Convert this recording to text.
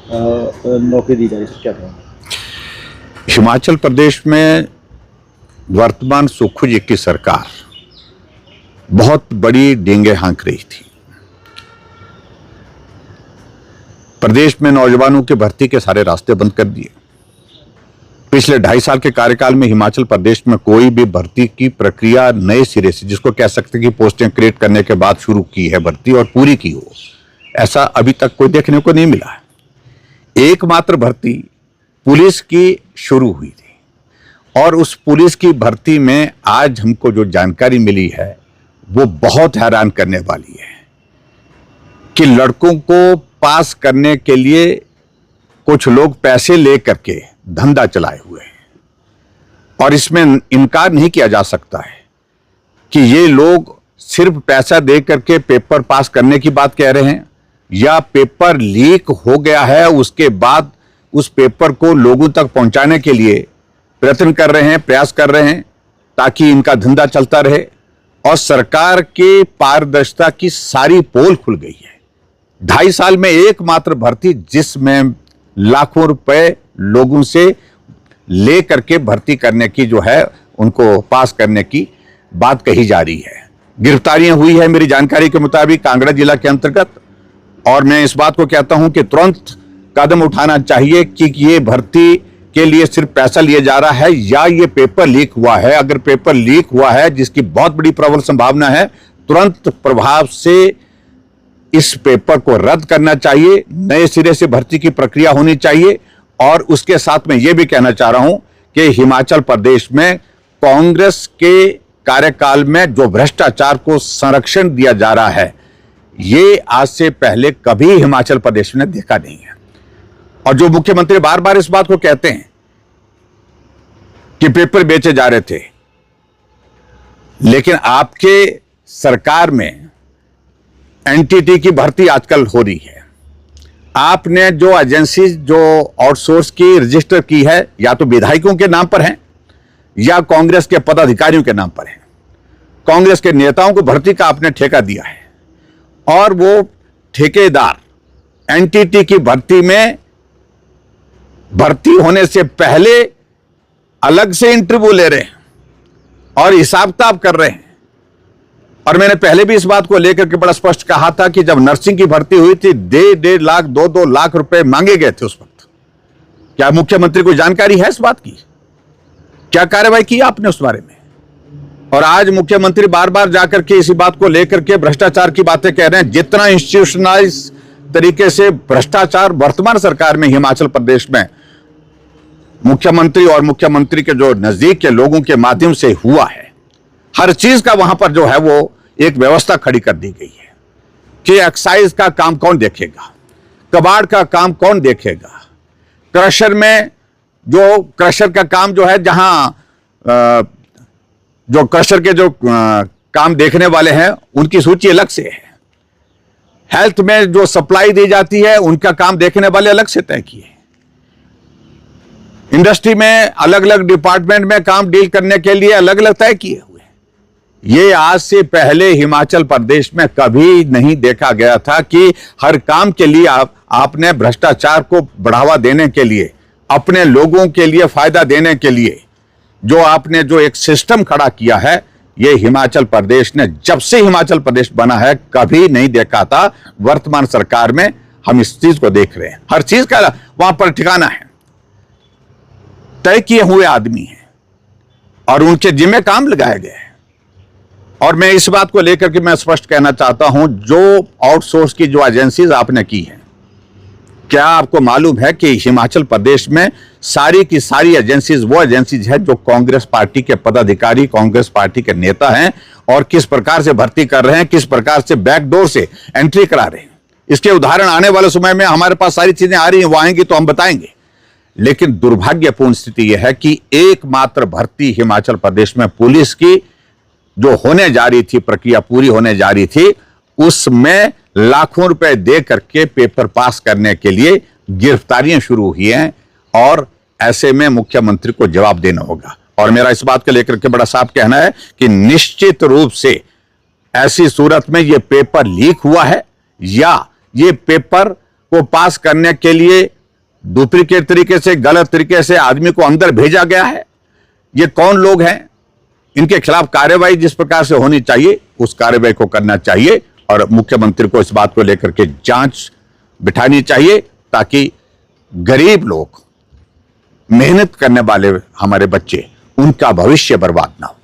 नौकरी दी जा रही है, क्या कहेंगे? हिमाचल प्रदेश में वर्तमान सुक्खू जी की सरकार बहुत बड़ी डेंगे हाँक रही थी। प्रदेश में नौजवानों की भर्ती के सारे रास्ते बंद कर दिए। पिछले 2.5 साल के कार्यकाल में हिमाचल प्रदेश में कोई भी भर्ती की प्रक्रिया नए सिरे से, जिसको कह सकते हैं कि पोस्टें क्रिएट करने के बाद शुरू की है भर्ती और पूरी की हो, ऐसा अभी तक कोई देखने को नहीं मिला है। एकमात्र भर्ती पुलिस की शुरू हुई थी और उस पुलिस की भर्ती में आज हमको जो जानकारी मिली है वो बहुत हैरान करने वाली है कि लड़कों को पास करने के लिए कुछ लोग पैसे लेकर के धंधा चलाए हुए हैं। और इसमें इनकार नहीं किया जा सकता है कि ये लोग सिर्फ पैसा दे करके पेपर पास करने की बात कह रहे हैं या पेपर लीक हो गया है, उसके बाद उस पेपर को लोगों तक पहुंचाने के लिए प्रयत्न कर रहे हैं, प्रयास कर रहे हैं ताकि इनका धंधा चलता रहे। और सरकार के पारदर्शिता की सारी पोल खुल गई है। 2.5 साल में एकमात्र भर्ती जिसमें लाखों रुपए लोगों से ले करके भर्ती करने की जो है, उनको पास करने की बात कही जा रही है। गिरफ्तारियां हुई है मेरी जानकारी के मुताबिक कांगड़ा जिला के अंतर्गत, और मैं इस बात को कहता हूं कि तुरंत कदम उठाना चाहिए कि ये भर्ती के लिए सिर्फ पैसा लिया जा रहा है या ये पेपर लीक हुआ है। अगर पेपर लीक हुआ है, जिसकी बहुत बड़ी प्रबल संभावना है, तुरंत प्रभाव से इस पेपर को रद्द करना चाहिए, नए सिरे से भर्ती की प्रक्रिया होनी चाहिए। और उसके साथ में यह भी कहना चाह रहा हूं कि हिमाचल प्रदेश में कांग्रेस के कार्यकाल में जो भ्रष्टाचार को संरक्षण दिया जा रहा है, ये आज से पहले कभी हिमाचल प्रदेश ने देखा नहीं है। और जो मुख्यमंत्री बार बार इस बात को कहते हैं कि पेपर बेचे जा रहे थे, लेकिन आपके सरकार में एनटीटी की भर्ती आजकल हो रही है। आपने जो एजेंसी जो आउटसोर्स की रजिस्टर की है, या तो विधायकों के नाम पर है या कांग्रेस के पदाधिकारियों के नाम पर है। कांग्रेस के नेताओं को भर्ती का आपने ठेका दिया है और वो ठेकेदार एनटीटी की भर्ती में भर्ती होने से पहले अलग से इंटरव्यू ले रहे हैं और हिसाब किताब कर रहे हैं। और मैंने पहले भी इस बात को लेकर के बड़ा स्पष्ट कहा था कि जब नर्सिंग की भर्ती हुई थी, 1.5 लाख 2 लाख रुपए मांगे गए थे उस वक्त। क्या मुख्यमंत्री को जानकारी है इस बात की? क्या कार्रवाई की आपने उस बारे में? और आज मुख्यमंत्री बार बार जाकर के इसी बात को लेकर के भ्रष्टाचार की बातें कह रहे हैं। जितना इंस्टीट्यूशनलाइज तरीके से भ्रष्टाचार वर्तमान सरकार में हिमाचल प्रदेश में मुख्यमंत्री और मुख्यमंत्री के जो नजदीक के लोगों के माध्यम से हुआ है, हर चीज का वहां पर जो है वो एक व्यवस्था खड़ी कर दी गई है कि एक्साइज का काम कौन देखेगा, कबाड़ का काम कौन देखेगा, क्रशर में जो क्रशर का काम जो है, जहां जो क्रशर के जो काम देखने वाले हैं उनकी सूची अलग से है। हेल्थ में जो सप्लाई दी जाती है उनका काम देखने वाले अलग से तय किए। इंडस्ट्री में अलग अलग डिपार्टमेंट में काम डील करने के लिए अलग अलग तय किए हुए। ये आज से पहले हिमाचल प्रदेश में कभी नहीं देखा गया था कि हर काम के लिए आपने भ्रष्टाचार को बढ़ावा देने के लिए, अपने लोगों के लिए फायदा देने के लिए जो आपने जो एक सिस्टम खड़ा किया है, ये हिमाचल प्रदेश ने जब से हिमाचल प्रदेश बना है कभी नहीं देखा था। वर्तमान सरकार में हम इस चीज को देख रहे हैं। हर चीज का वहां पर ठिकाना है, तय किए हुए आदमी हैं और उनके जिम्मे काम लगाए गए हैं। और मैं इस बात को लेकर के मैं स्पष्ट कहना चाहता हूं, जो आउटसोर्स की जो एजेंसीज आपने की है, क्या आपको मालूम है कि हिमाचल प्रदेश में सारी की सारी एजेंसीज वो एजेंसीज है जो कांग्रेस पार्टी के पदाधिकारी, कांग्रेस पार्टी के नेता हैं और किस प्रकार से भर्ती कर रहे हैं, किस प्रकार से बैकडोर से एंट्री करा रहे हैं। इसके उदाहरण आने वाले समय में हमारे पास सारी चीजें आ रही हैं, वो आएंगी तो हम बताएंगे। लेकिन दुर्भाग्यपूर्ण स्थिति यह है कि एकमात्र भर्ती हिमाचल प्रदेश में पुलिस की जो होने जा रही थी, प्रक्रिया पूरी होने जा रही थी, उसमें लाखों रुपए दे करके पेपर पास करने के लिए गिरफ्तारियां शुरू हुई हैं। और ऐसे में मुख्यमंत्री को जवाब देना होगा। और मेरा इस बात को लेकर के बड़ा साफ कहना है कि निश्चित रूप से ऐसी सूरत में यह पेपर लीक हुआ है या ये पेपर को पास करने के लिए डुप्लीकेट तरीके से, गलत तरीके से आदमी को अंदर भेजा गया है। ये कौन लोग हैं? इनके खिलाफ कार्रवाई जिस प्रकार से होनी चाहिए उस कार्रवाई को करना चाहिए और मुख्यमंत्री को इस बात को लेकर के जांच बिठानी चाहिए ताकि गरीब लोग, मेहनत करने वाले हमारे बच्चे, उनका भविष्य बर्बाद ना हो।